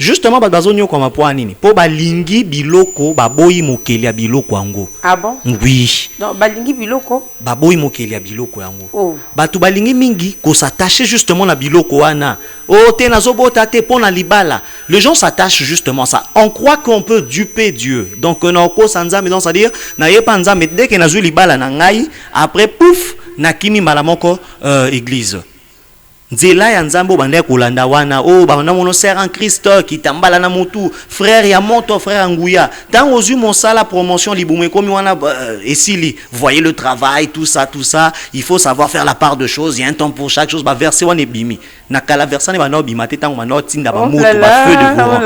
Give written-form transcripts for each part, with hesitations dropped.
Justement, bazonyo kwa mapoa nini? Po balingi biloko baboyi mokeli ya biloko yango. Ah bon? Oui. Donc balingi biloko baboyi mokeli ya biloko yango. Oh. Batu balingi mingi ko s'attacher justement na biloko wana. Oh te nazobota te pona libala. Les gens s'attachent justement à ça. On croit qu'on peut duper Dieu. Donc na ko sanzambe donc c'est-à-dire na yepa nzambe dès que nazu libala na ngai après pouf na kimi malamoko église. Nzela ya nzambo bande kolanda wana oh bana mono sert en Christ qui tambala na mutu frère ya moto frère nguya tant ozu mon sala promotion libume komi wana esili voyez le travail tout ça il faut savoir faire la part de choses il y a un temps pour chaque chose ba verser wana bimi na kala versane bana bimate tant bana tinda ba moto ba feu de courant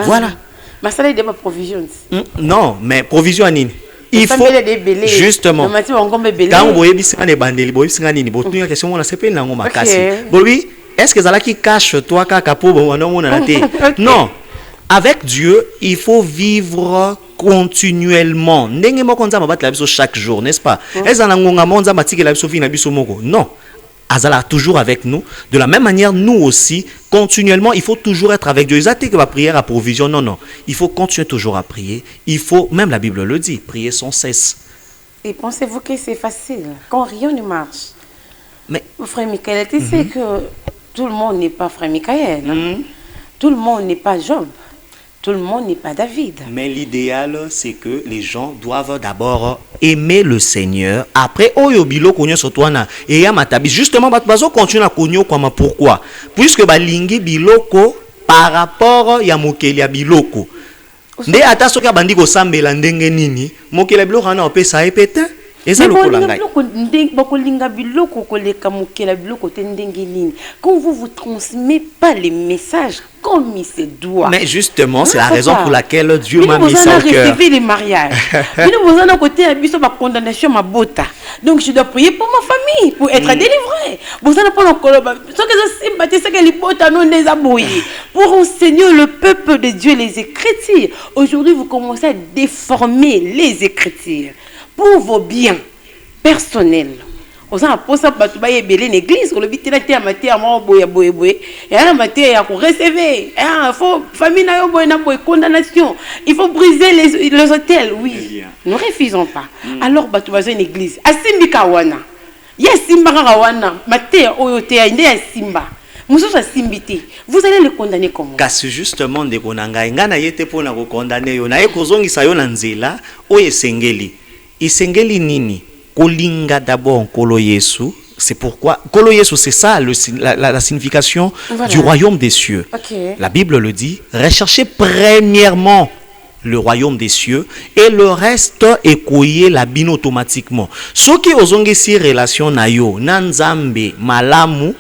voilà ma sala de ma provisions non mais provision nini il faut justement quand vous voyez bisanga ne bandeli boy bisanga nini botunya question mona sepeli nango makasi bobi est-ce que zala qui cache toi kaka po wana mona na te non avec Dieu il faut vivre continuellement ndenge moko nzamba batela biso chaque jour n'est-ce pas ezana ngonga monza matikela biso fina biso moko non Azala toujours avec nous. De la même manière, nous aussi, continuellement, il faut toujours être avec Dieu. Ils attendent que la prière à provision. Non, non. Il faut continuer toujours à prier. Il faut, même la Bible le dit, prier sans cesse. Et pensez-vous que c'est facile quand rien ne marche? Mais, frère Michael, tu sais que tout le monde n'est pas frère Michael. Tout le monde n'est pas Job. Tout le monde n'est pas David. Mais l'idéal, c'est que les gens doivent d'abord aimer le Seigneur. Après, oyo bilo konyo sotwana et ya matabi. Justement, bazo continue à konyo comme pourquoi? Puisque balingi biloko par rapport ya mokeli ya biloko. Nde ata soki bandi ko sambela ndenge nini, mokeli ya biloko na opesa epete. Quand vous vous transmettez pas les messages comme il se doit. Mais justement, c'est la raison pour laquelle Dieu m'a mis ça au cœur. Les mariages. Condamnation ma bota. Donc je dois prier pour ma famille, pour être délivré. Pour enseigner le peuple de Dieu les Écritures. Aujourd'hui, vous commencez à déformer les Écritures pour vos biens personnels. Aux gens pour ça batu ba yebele l'église ko le bitela te amateur ma boya boye et la matière ya ko recevoir il faut famille na yo boye na boye condamnation il faut briser les hôtels oui ne refusons pas alors batu ba une église asimbika wana ya simba wana matière oyo te ya inde ya simba musosa simbité vous allez le condamner comment kasi justement de konanga ngana yete pona ko condamner yo na e kozongisa yo na nzela oyo esengeli isengeli nini kolinga d'abord kolo Yesu. C'est pourquoi kolo Yesu, c'est ça la signification du royaume des cieux. La Bible le dit, recherchez premièrement le royaume des cieux et le reste ekoye la bino automatiquement. Ce qui ozongi si relation na yo nanzambe malamu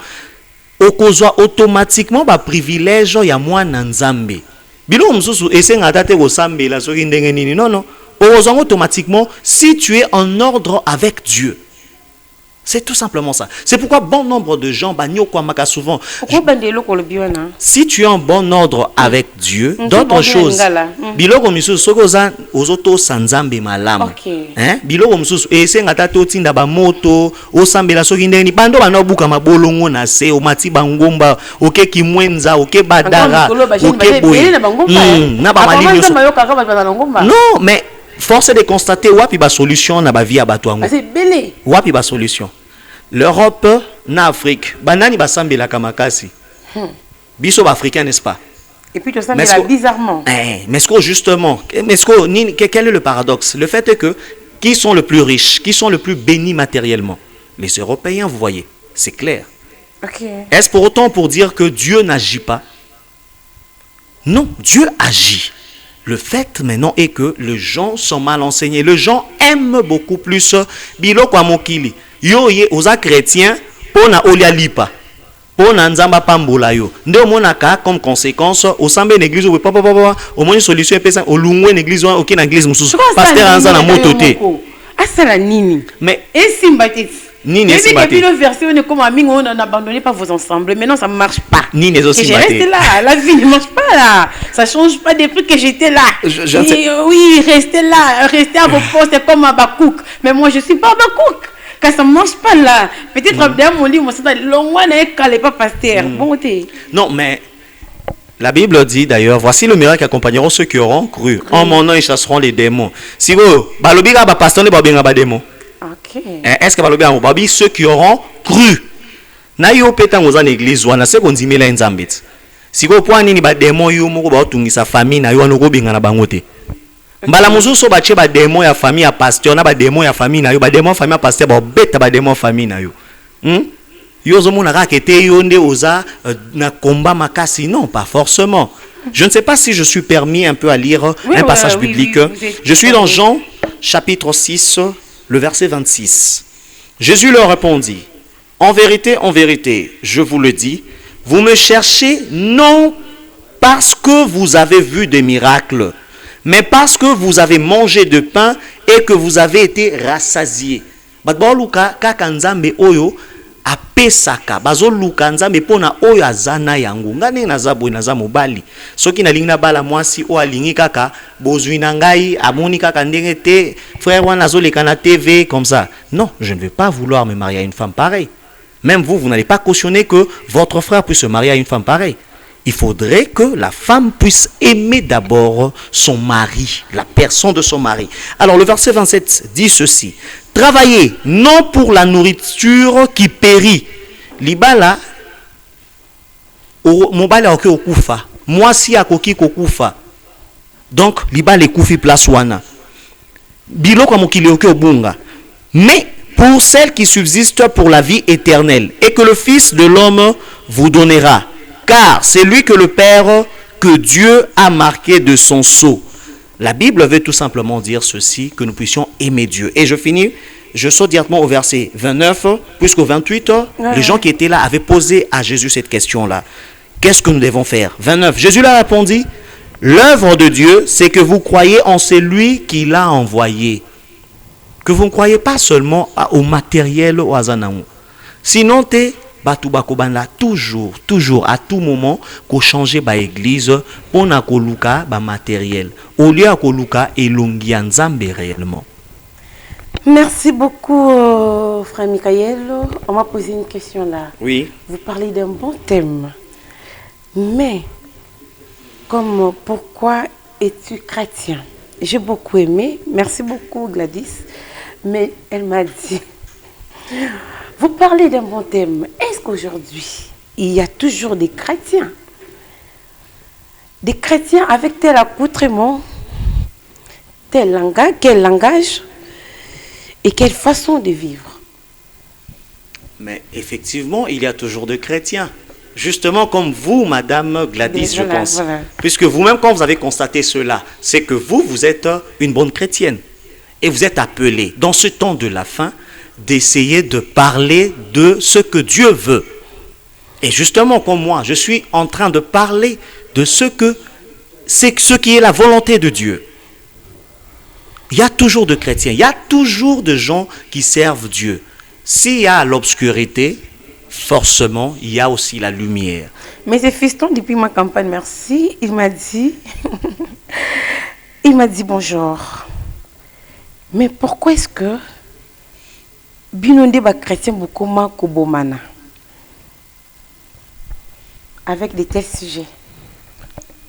okozwa automatiquement ba privilège ya mwana nzambe. Bilo msusu esenga tate ko sambela soki ndenge nini non non. Automatiquement, si tu es en ordre avec Dieu. C'est tout simplement ça. C'est pourquoi bon nombre de gens, souvent, si tu es en bon ordre avec Dieu, d'autres choses. Biloko misusu sokoza ozoto sanzambe malamu. Biloko misusu esenga tato tinda ba moto osambela soki ndeni bando banobuka mabolongo na se o mati bangomba oke kimwenza oke badara oke boy. Na ba malini. Non, mais force est de constater wapi ba solution na ba vie ya bato ango. C'est belé. Wapi ba solution. L'Europe na Afrique, banani ba sambela kamakasi. Biso ba africain n'est-ce pas? Et puis tout ça mais bizarrement. Mais est-ce que justement, quel est le paradoxe? Le fait est que qui sont les plus riches, qui sont les plus bénis matériellement? Les Européens, vous voyez, c'est clair. Est-ce pour autant pour dire que Dieu n'agit pas? Non, Dieu agit. Le fait maintenant est que les gens sont mal enseignés. Les gens aiment beaucoup plus biloko mokili. Yo ye oza chrétien pona olia lipa. Pona nzamba pambola yo. Nde monaka comme conséquence au sambe l'église ou papa au moins solution pesa au lungwe l'église ou na église mususu. Pasteur anza na mototé. Asala nini? Mais esimbati Nini est depuis le verset on est comme amis on n'abandonnez pas vos ensembles. Maintenant ça ne marche pas. Nini est aussi resté là. La vie ne marche pas là. Ça change pas depuis que j'étais là. Oui, restez là, restez à vos postes comme Abakouk. Mais moi je suis pas Abakouk. Quand ça ne marche pas là. Peut-être dans mon livre, moi c'est long n'est pas pasteur. Bon non mais La Bible dit d'ailleurs, voici le miracle qui accompagneront ceux qui auront cru. En mon nom, ils chasseront les démons. Si vous, balobiga ba pasteur ne ba benga ba démon. Ok. Est-ce que balobiga ba babi ceux qui auront cru? Na yo petango za l'église wana se konzimela nzambe. Si vous point nini ba démon yo moko ba otungisa famille na yo wana ko benga na bango te. Mbala mususu ba che ba démon ya famille ya pasteur na ba démon ya famille na yo ba démon famille ya pasteur ba beta ba démon famille na yo. Yozo mona rakete yonde oza na combat makasi, non, pas forcément. Je ne sais pas si je suis permis un peu à lire un passage biblique. Je suis dans Jean chapitre 6, le verset 26. Jésus leur répondit, en vérité, je vous le dis, vous me cherchez non parce que vous avez vu des miracles, mais parce que vous avez mangé de pain et que vous avez été rassasiés. Batbaoluka kakanzambe oyo apesaka bazoluka nzambe pona oyo azana yango ngane nazabo naza mobali soki nalingi na bala mwasi o alingi kaka bozwi na ngai amoni kaka ndenge te frère wana azoleka na TV comme ça. Non, je ne vais pas vouloir me marier à une femme pareille. Même vous n'allez pas cautionner que votre frère puisse se marier à une femme pareille. Il faudrait que la femme puisse aimer d'abord son mari, la personne de son mari. Alors le verset 27 dit ceci. Travaillez non pour la nourriture qui périt. Libala, mobile a okufa. Moi si a koki kokufa. Donc libala ekufi place wana. Biloko mokili okobunga. Mais pour celle qui subsiste pour la vie éternelle et que le Fils de l'homme vous donnera. Car c'est lui que le Père, que Dieu a marqué de son sceau. La Bible veut tout simplement dire ceci, que nous puissions aimer Dieu. Et je finis, je saute directement au verset 29, puisqu'au 28, les gens qui étaient là avaient posé à Jésus cette question-là. Qu'est-ce que nous devons faire? 29, Jésus leur répondit, l'œuvre de Dieu, c'est que vous croyez en celui qui l'a envoyé. Que vous ne croyez pas seulement au matériel ou à Zanamou. Sinon, Batu bakobanda toujours, à tout moment, qu'on change ba église pour na koluka ba matériel. Au lieu à koluka elongi nzambe réellement. Merci beaucoup, frère Michael. On m'a posé une question là. Oui. Vous parlez d'un bon thème. Mais, comme pourquoi es-tu chrétien? J'ai beaucoup aimé. Merci beaucoup, Gladys. Mais elle m'a dit... Vous parlez d'un bon thème. Est-ce qu'aujourd'hui, il y a toujours des chrétiens? Des chrétiens avec tel accoutrement, tel langage, quel langage et quelle façon de vivre? Mais effectivement, il y a toujours des chrétiens. Justement comme vous, Madame Gladys, voilà, je pense. Voilà. Puisque vous-même, quand vous avez constaté cela, c'est que vous êtes une bonne chrétienne. Et vous êtes appelée, dans ce temps de la fin, d'essayer de parler de ce que Dieu veut. Et justement comme moi, je suis en train de parler de ce qui est la volonté de Dieu. Il y a toujours de chrétiens, il y a toujours de gens qui servent Dieu. S'il y a l'obscurité, forcément, il y a aussi la lumière. Mais ce fiston, depuis ma campagne, merci, il m'a dit bonjour. Mais pourquoi est-ce que Binonde ba chrétien bukoma kobomana avec de tels sujets?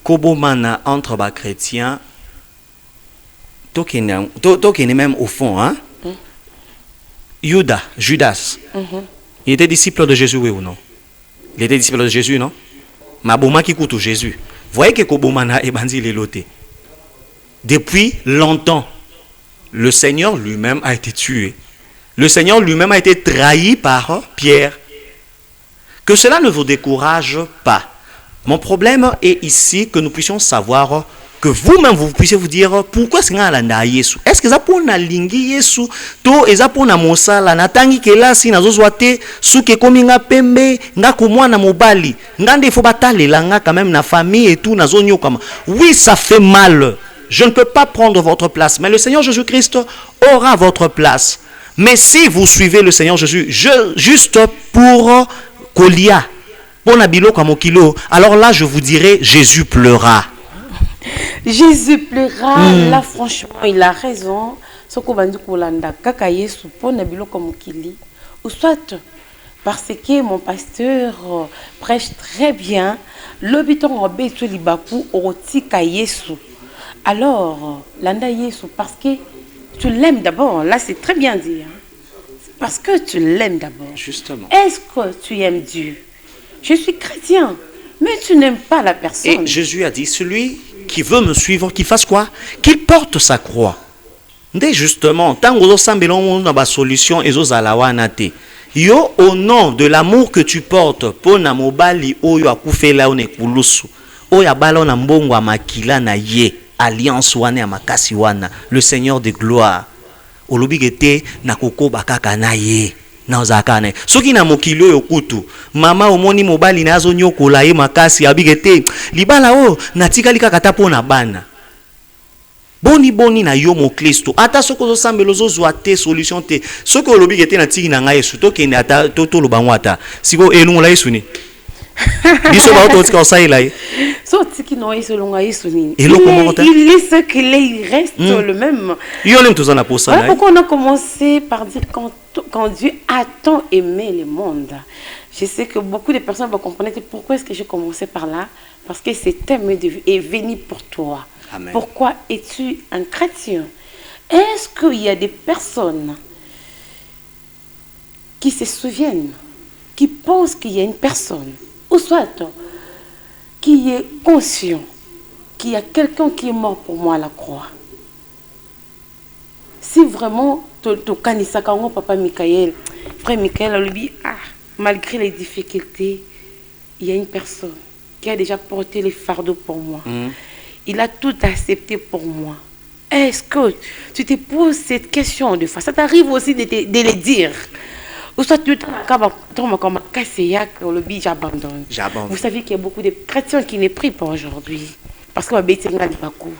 Kobomana entre ba chrétiens, tokene même au fond, hein? Judas, il était disciple de Jésus, oui ou non? Il était disciple de Jésus, non? Maboma qui coûte Jésus. Voyez que Kobomana est bandi les lotés. Depuis longtemps, le Seigneur lui-même a été tué. Le Seigneur lui-même a été trahi par Pierre. Que cela ne vous décourage pas. Mon problème est ici que nous puissions savoir que vous-même vous puissiez vous dire pourquoi c'est nga Yesu. Est-ce que ça pour na lingi Yesu to eza pour na mosala natangi kelasi nazozwate suke kominga pembe nga komwana mobali ngande faut batalela nga quand même na famille et tout nazonyo comme. Oui, ça fait mal. Je ne peux pas prendre votre place, mais le Seigneur Jésus-Christ aura votre place. Mais si vous suivez le Seigneur Jésus juste pour Kolia, pour Nabilo comme kilo, alors là je vous dirai Jésus pleura. Jésus pleura. Là franchement il a raison. Ce qu'on va dire Kolanda kaka Yesu pour Nabilo comme kili. Ou soit parce que mon pasteur prêche très bien L'habitant en betu libaku otika Yesu. Alors, landa Yesu parce que tu l'aimes d'abord. Là, c'est très bien dit. Hein. Parce que tu l'aimes d'abord. Justement. Est-ce que tu aimes Dieu? Je suis chrétien, mais tu n'aimes pas la personne. Et Jésus a dit, celui qui veut me suivre, qu'il fasse quoi? Qu'il porte sa croix. Dès justement, tant que vous avez une solution, et vous avez yo, au nom de l'amour que tu portes, pour na mobali oyo akufela one kulusu, oyo abala na mbongo makila na ye, alliance wana ya makasi wana, le Seigneur de gloire. Olobi gete na koko bakaka na ye. Na ozakane. Soki na mokili oyo kutu, mama omoni mobali na azo nyokola ye makasi abigete, libala o natikali kaka ta pona bana. Boni na yo mo Kristo. Ata soko zo sambelo zo zwa te solution te. Soko olobi gete na tiki na ngai Yesu to kende ata to lo bangwata. Siko elungola Yesu ni. Biso ba to tika osaila ye. So tiki no Yesu longa Yesu ni. Il est ce qu'il est, il reste le même. Yo lem tozana pour ça. Voilà pourquoi on a commencé par dire quand Dieu a tant aimé le monde. Je sais que beaucoup de personnes vont comprendre pourquoi est-ce que j'ai commencé par là. Parce que cet aime est venu pour toi. Amen. Pourquoi es-tu un chrétien? Est-ce qu'il y a des personnes qui se souviennent, qui pensent qu'il y a une personne, ou soit qui est conscient qu'il y a quelqu'un qui est mort pour moi à la croix? Si vraiment tu connais ça, papa Michael, frère Michael, lui dit, malgré les difficultés, il y a une personne qui a déjà porté les fardeaux pour moi. Il a tout accepté pour moi. Est-ce que tu te poses cette question de fois? Ça t'arrive aussi de le dire. Ou soit tu tombes comme un casséac, le bi, j'abandonne. Vous savez qu'il y a beaucoup de chrétiens qui ne prient pas aujourd'hui. Parce qu'on va bêter beaucoup.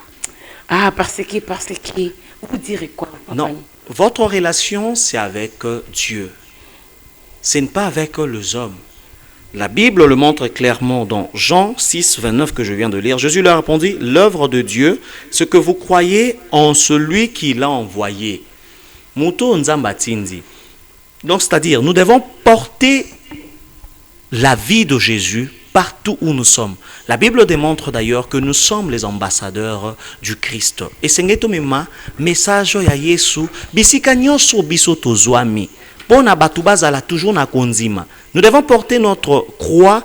Parce que. Vous direz quoi, papa? Non. Votre relation, c'est avec Dieu. Ce n'est pas avec les hommes. La Bible le montre clairement dans Jean 6, 29 que je viens de lire. Jésus leur répondit, l'œuvre de Dieu, ce que vous croyez en celui qui l'a envoyé. Muto nzambatindi. Donc, c'est-à-dire, nous devons porter la vie de Jésus partout où nous sommes. La Bible démontre d'ailleurs que nous sommes les ambassadeurs du Christ. Et c'est un message ya Yesu, bisika nyoso biso tozwami. Pona batubazala toujours na konzima. Nous devons porter notre croix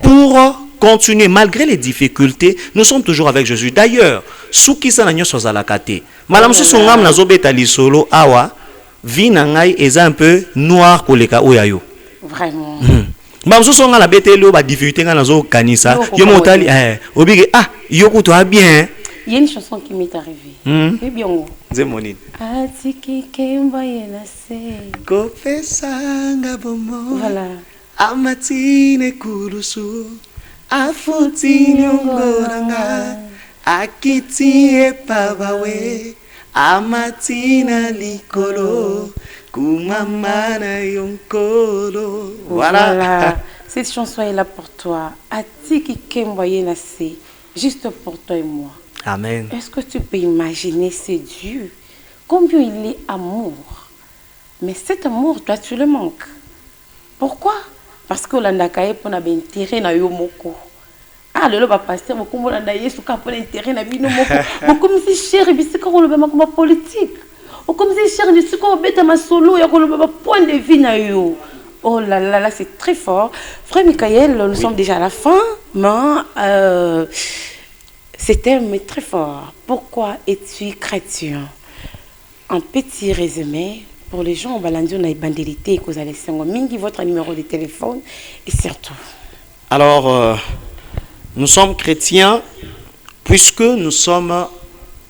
pour continuer malgré les difficultés. Nous sommes toujours avec Jésus. D'ailleurs, soukisa na nyoso zalakate. Malamusu songam na zobeta lisolo awa, vie na ngai eza un peu noir koleka oyayo. Vraiment. Malamusu songa la betelo ba difficulté nga na zo kanisa. Yo motali obige yo kuto bien. Il y a une chanson qui m'est arrivée. C'est bien. Zemonine. Atiki kemba yenase. Kofesanga bomo. Voilà. Amatine kurusu. Afutini ngoranga. Akiti pabawe. Amatina likolo. Kumamana yonkolo. Voilà. Cette chanson est là pour toi. Atiki kemba yenase. Juste pour toi et moi. Amen. Est-ce que tu peux imaginer ce Dieu? Combien il est amour. Mais cet amour, toi, tu le manques. Pourquoi? Parce que l'andakaye pour n'avoir intérêt na yo moko. Le va passer, mon combo l'andaye sous cap pour l'intérêt na bino moko. Mon comme si cher et c'est quand on le va ma politique. Ou comme si cher, c'est quand on bête ma solo et on le va point de vie na yo. Oh là là là, c'est très fort. Frère Michael, nous sommes déjà à la fin, mais ce thème est très fort. Pourquoi es-tu chrétien? Un petit résumé pour les gens, on va l'enduire dans les bandelités que vous allez savoir. Mingi votre numéro de téléphone et surtout. Alors, nous sommes chrétiens puisque nous sommes